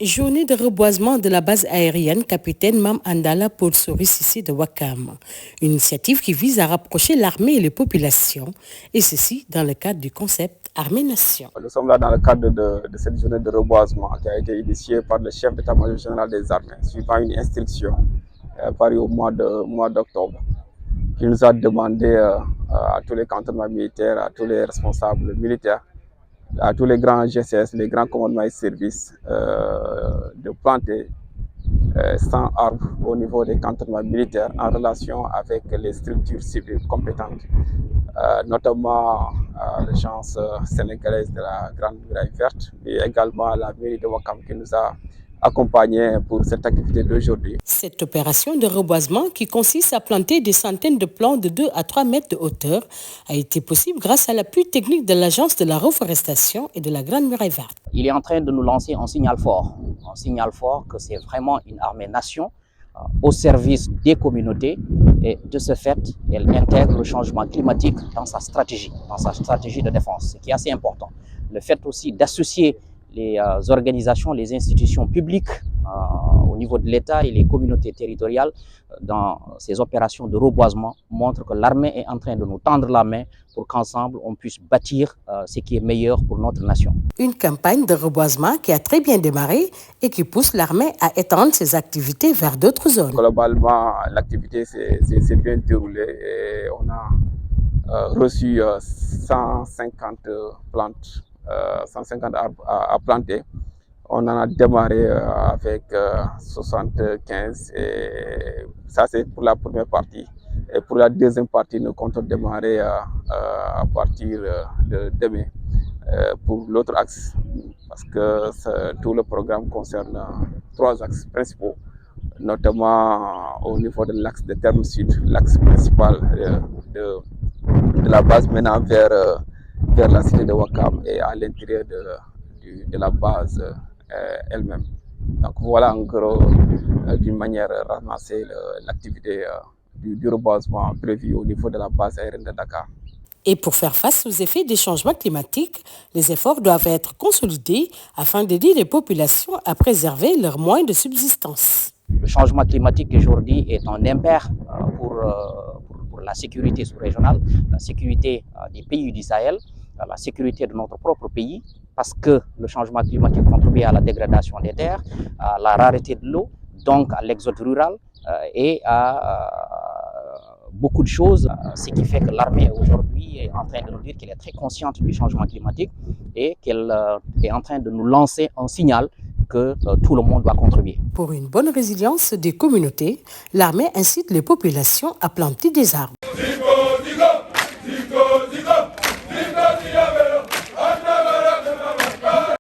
Journée de reboisement de la base aérienne Capitaine Mam Andala Paul Sissi de Wakam. Une initiative qui vise à rapprocher l'armée et les populations, et ceci dans le cadre du concept Armée-Nation. Nous sommes là dans le cadre de cette journée de reboisement qui a été initiée par le chef d'état-major général des armées, suivant une instruction parue au mois d'octobre, qui nous a demandé à tous les cantonnements militaires, à tous les responsables militaires, à tous les grands GCS, les grands commandements et services, de planter 100 arbres au niveau des cantonnements militaires en relation avec les structures civiles compétentes, notamment l'agence sénégalaise de la Grande Muraille Verte et également la mairie de Wakam qui nous a accompagnés pour cette activité d'aujourd'hui. Cette opération de reboisement qui consiste à planter des centaines de plants de 2 à 3 mètres de hauteur a été possible grâce à l'appui technique de l'agence de la reforestation et de la Grande Muraille Verte. Il est en train de nous lancer un signal fort que c'est vraiment une armée-nation au service des communautés, et de ce fait, elle intègre le changement climatique dans sa stratégie de défense, ce qui est assez important. Le fait aussi d'associer les organisations, les institutions publiques au niveau de l'État et les communautés territoriales dans ces opérations de reboisement montre que l'armée est en train de nous tendre la main pour qu'ensemble on puisse bâtir ce qui est meilleur pour notre nation. Une campagne de reboisement qui a très bien démarré et qui pousse l'armée à étendre ses activités vers d'autres zones. Globalement, l'activité s'est bien déroulée et on a reçu 150 plantes, 150 arbres à planter. On en a démarré avec 75 et ça c'est pour la première partie. Et pour la deuxième partie, nous comptons démarrer à partir de demain pour l'autre axe, parce que tout le programme concerne 3 axes principaux, notamment au niveau de l'axe de Terme Sud, l'axe principal de la base menant vers la cité de Wakam et à l'intérieur de la base elle-même. Donc voilà en gros d'une manière ramassée l'activité du reboisement prévu au niveau de la base aérienne de Dakar. Et pour faire face aux effets des changements climatiques, les efforts doivent être consolidés afin d'aider les populations à préserver leurs moyens de subsistance. Le changement climatique aujourd'hui est un impair pour la sécurité sous-régionale, la sécurité des pays du Sahel, la sécurité de notre propre pays, parce que le changement climatique contribue à la dégradation des terres, à la rareté de l'eau, donc à l'exode rural et à beaucoup de choses, ce qui fait que l'armée aujourd'hui est en train de nous dire qu'elle est très consciente du changement climatique et qu'elle est en train de nous lancer un signal que tout le monde doit contribuer. Pour une bonne résilience des communautés, l'armée incite les populations à planter des arbres.